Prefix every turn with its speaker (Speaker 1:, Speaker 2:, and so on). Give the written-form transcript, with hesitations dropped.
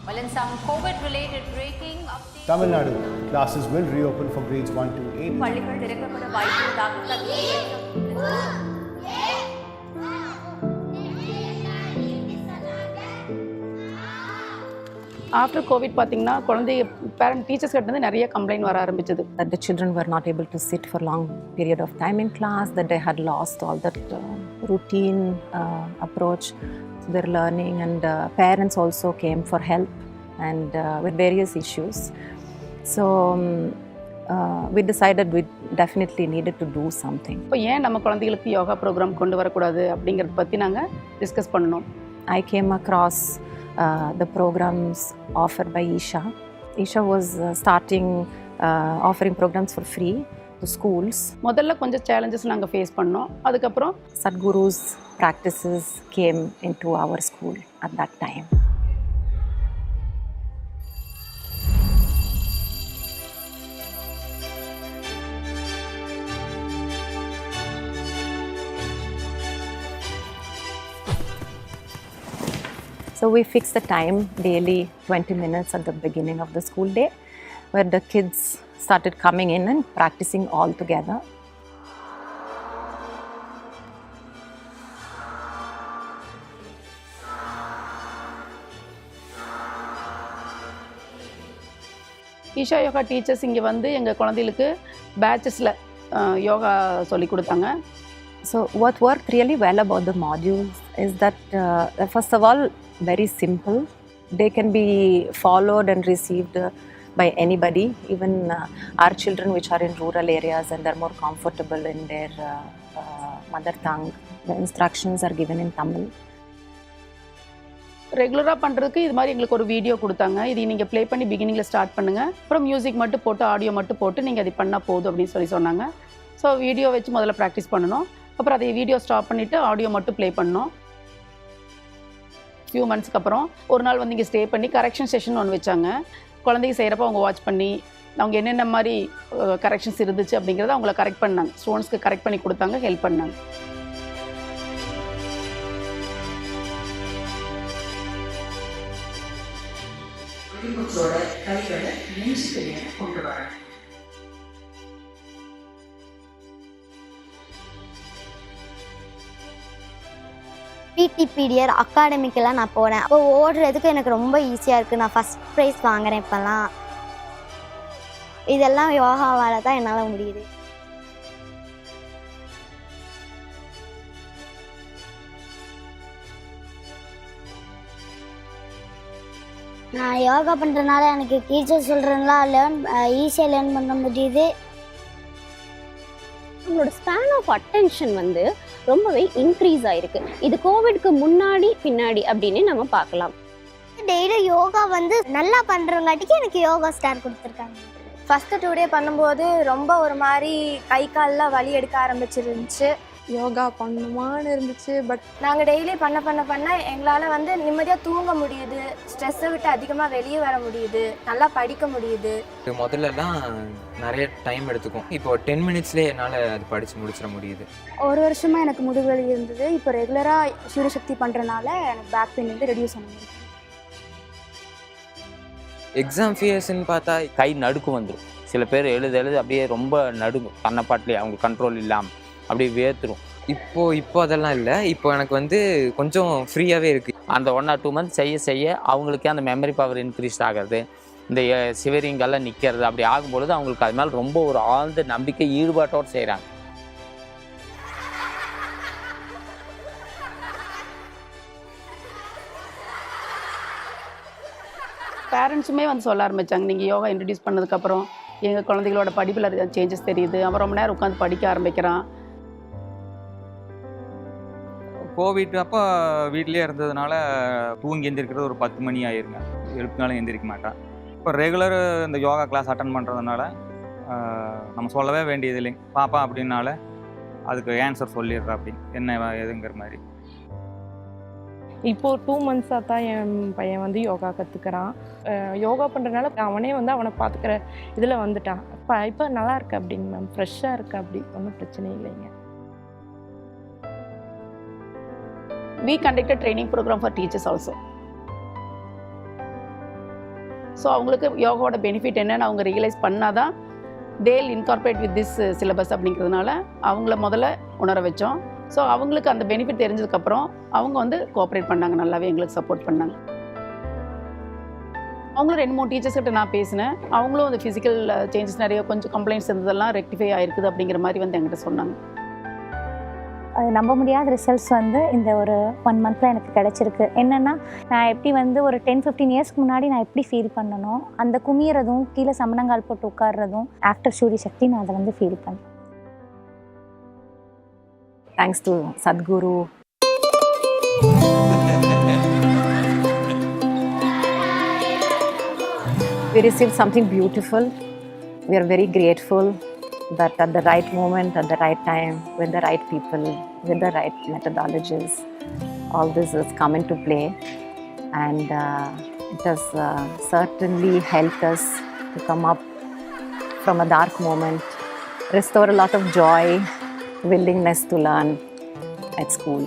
Speaker 1: Well, in some COVID-related breaking updates,
Speaker 2: Tamil Nadu classes will reopen for grades 1 to 8.
Speaker 1: பள்ளிகள் திறக்கப்பட வாய்ப்புள்ளதாக தகவல்.
Speaker 3: After Covid பார்த்தீங்கன்னா parent teachers கிட்ட இருந்து நிறைய கம்ப்ளைண்ட் வர ஆரம்பிச்சது.
Speaker 4: That the children were not able to sit for long period of time in class, that they had lost all that routine approach to their learning, and parents also came for help and with various issues. So we decided we definitely needed to do something.
Speaker 3: இப்போ ஏன் நம்ம குழந்தைகளுக்கு yoga program கொண்டு வரக்கூடாது அப்படிங்கிறத பற்றி நாங்கள் discuss பண்ணோம்.
Speaker 4: I came across the programs offered by Isha. Isha was starting offering programs for free to schools.
Speaker 3: முதல்ல கொஞ்சம் சேலஞ்சஸ் நாங்கள் ஃபேஸ் பண்ணோம். அதுக்கப்புறம்
Speaker 4: Sadhguru's practices came into our school at that time. So we fixed the time daily 20 minutes at the beginning of the school day, where the kids started coming in and practicing all together.
Speaker 3: Isha yoga teachers இங்கே வந்து எங்கள் குழந்தைகளுக்கு பேட்சஸில் யோகா சொல்லி கொடுத்தாங்க.
Speaker 4: So what worked really well about the modules is that first of all, very simple. They can be followed and received by anybody, even our children which are in rural areas and they're more comfortable in their mother tongue. The instructions are given in Tamil.
Speaker 3: ரெகுலராக பண்ணுறதுக்கு இது மாதிரி எங்களுக்கு ஒரு video கொடுத்தாங்க. இது நீங்கள் play பண்ணி பிகினிங்கில் ஸ்டார்ட் பண்ணுங்கள், அப்புறம் மியூசிக் மட்டும் போட்டு ஆடியோ மட்டும் போட்டு நீங்கள் அது பண்ணால் போதும் அப்படின்னு சொன்னாங்க. ஸோ வீடியோ வச்சு முதல்ல ப்ராக்டிஸ் பண்ணணும், அப்புறம் அதை வீடியோ ஸ்டாப் பண்ணிவிட்டு ஆடியோ மட்டும் ப்ளே பண்ணோம். ஃபியூ மந்த்ஸ்க்கு அப்புறம் ஒரு நாள் வந்து இங்கே ஸ்டே பண்ணி கரெக்ஷன் செஷன் ஒன்று வச்சாங்க. குழந்தைங்க செய்கிறப்ப அவங்க வாட்ச் பண்ணி அவங்க என்னென்ன மாதிரி கரெக்ஷன்ஸ் இருந்துச்சு அப்படிங்கிறத அவங்கள கரெக்ட் பண்ணாங்க. ஸ்டூடெண்ட்ஸ்க்கு கரெக்ட் பண்ணி கொடுத்தாங்க, ஹெல்ப் பண்ணாங்க.
Speaker 5: பிடி பீரியட் அகாடமிக்கெல்லாம் நான் போனேன். அப்போ ஓடுறதுக்கு எனக்கு ரொம்ப ஈஸியாக இருக்குது. நான் ஃபஸ்ட் ப்ரைஸ் வாங்குறேன். இப்போல்லாம் இதெல்லாம் யோகாவால் தான் என்னால் முடியுது. நான் யோகா பண்ணுறதுனால எனக்கு டீச்சர் சொல்கிறதுலாம் ஈஸியாக லேர்ன் பண்ண முடியுது.
Speaker 6: நம்மளோட ஸ்பேன் ஆஃப் அட்டென்ஷன் வந்து ரொம்பவே இன்க்ரீஸ் ஆயிருக்கு. இது கோவிட்க்கு முன்னாடி பின்னாடி அப்படின்னு நம்ம பார்க்கலாம்.
Speaker 5: டெய்லி யோகா வந்து நல்லா பண்ணுறங்காட்டிக்கு எனக்கு யோகா ஸ்டார் கொடுத்துருக்காங்க.
Speaker 7: ஃபஸ்ட்டு 2 டே பண்ணும்போது ரொம்ப ஒரு மாதிரி கை கால்லாம் வலி எடுக்க ஆரம்பிச்சிருந்துச்சு.
Speaker 8: யோகா பண்ணணுமான்னு இருந்துச்சு. பட்
Speaker 7: நாங்கள் டெய்லி பண்ண எங்களால் வந்து நிம்மதியாக தூங்க முடியுது, ஸ்ட்ரெஸ்ஸை விட்டு அதிகமாக வெளியே வர முடியுது, நல்லா படிக்க முடியுது.
Speaker 9: முதல்லலாம் நிறைய டைம் எடுத்துக்கும். இப்போ 10 மினிட்ஸ்லேயே என்னால் அது படித்து முடிச்சிட முடியுது.
Speaker 7: ஒரு வருஷமாக எனக்கு முதுகுவலி இருந்தது. இப்போ ரெகுலராக சூரியசக்தி பண்ணுறதுனால எனக்கு பேக் பெயின் வந்து ரெடியூஸ் ஆன முடியும்.
Speaker 10: எக்ஸாம் ஃபியர்ஸ்ன்னு பார்த்தா கை நடுக்கு வந்துடும். சில பேர் எழுத அப்படியே ரொம்ப நடுங்கும், கண்ணப்பாட்டிலே அவங்க கண்ட்ரோல் இல்லாமல் அப்படியே வேர்த்துரும். இப்போ அதெல்லாம் இல்லை. இப்போ எனக்கு வந்து கொஞ்சம் ஃப்ரீயாகவே இருக்குது.
Speaker 11: அந்த 1 or 2 months செய்ய அவங்களுக்கே அந்த மெமரி பவர் இன்க்ரீஸ் ஆகிறது, இந்த சிவரிங்கெல்லாம் நிற்கிறது. அப்படி ஆகும்பொழுது அவங்களுக்கு அது மேலே ரொம்ப ஒரு ஆழ்ந்த நம்பிக்கை ஈடுபாட்டோடு செய்கிறாங்க.
Speaker 3: பேரண்ட்ஸுமே வந்து சொல்ல ஆரம்பித்தாங்க, நீங்கள் யோகா இன்ட்ரடியூஸ் பண்ணதுக்கப்புறம் எங்கள் குழந்தைகளோட படிப்பில் சேஞ்சஸ் தெரியுது, அவன் ரொம்ப நேரம் உட்காந்து படிக்க ஆரம்பிக்கிறான்.
Speaker 12: கோவிட் அப்போ வீட்லேயே இருந்ததுனால தூங்கி எந்திரிக்கிறது ஒரு 10 மணி ஆயிருங்க. எழுப்பினாலும் எந்திரிக்க மாட்டேன். இப்போ ரெகுலர் இந்த யோகா கிளாஸ் அட்டன் பண்ணுறதுனால நம்ம சொல்லவே வேண்டியது இல்லைங்க. பாப்பா அப்படின்னால அதுக்கு ஆன்சர் சொல்லிடுறா அப்படி என்ன எதுங்கிற மாதிரி.
Speaker 8: இப்போது 2 months தான் என் பையன் வந்து யோகா கற்றுக்கிறான். யோகா பண்ணுறதுனால அவனே வந்து அவனை பார்த்துக்கிற இதில் வந்துட்டான். இப்போ நல்லா இருக்கு அப்படிங்க மேம், ஃப்ரெஷ்ஷாக இருக்கு, அப்படி ஒன்றும் பிரச்சனை இல்லைங்க.
Speaker 3: We conducted training program for teachers also. So அவங்களுக்கு யோகாவோட பெனிஃபிட் என்னன்னு அவங்க ரியலைஸ் பண்ணால் தான் தேல் இன்கார்பரேட் வித் திஸ் சிலபஸ் அப்படிங்கிறதுனால அவங்கள முதல்ல உணர வச்சோம். ஸோ அவங்களுக்கு அந்த பெனிஃபிட் தெரிஞ்சதுக்கப்புறம் அவங்க வந்து கோஆப்ரேட் பண்ணாங்க, நல்லாவே எங்களுக்கு சப்போர்ட் பண்ணாங்க. அவங்களும் 2-3 டீச்சர்ஸ் கிட்ட நான் பேசினேன். அவங்களும் அந்த ஃபிசிக்கல் சேஞ்சஸ் நிறைய கொஞ்சம் கம்ப்ளைண்ட்ஸ் இருந்ததெல்லாம் ரெக்டிஃபை ஆயிருக்குது அப்படிங்கிற மாதிரி வந்து என்கிட்ட சொன்னாங்க.
Speaker 13: அது நம்ப முடியாத ரிசல்ட்ஸ் வந்து இந்த ஒரு 1 மந்தில் எனக்கு கிடச்சிருக்கு. என்னென்னா நான் எப்படி வந்து ஒரு 10-15 இயர்ஸ்க்கு முன்னாடி நான் எப்படி ஃபீல் பண்ணணும், அந்த குமியறதும் கீழே சமணங்கால் போட்டு உட்கார்றதும் ஆஃப்டர் சூரி சக்தி நான் அதை வந்து ஃபீல் பண்ணேன்.
Speaker 4: Thanks to Sadhguru. We received something beautiful. We are very grateful that at the right moment, at the right time, with the right people, with the right methodologies, all this has come into play, and it has certainly helped us to come up from a dark moment, restore a lot of joy, willingness to learn at school.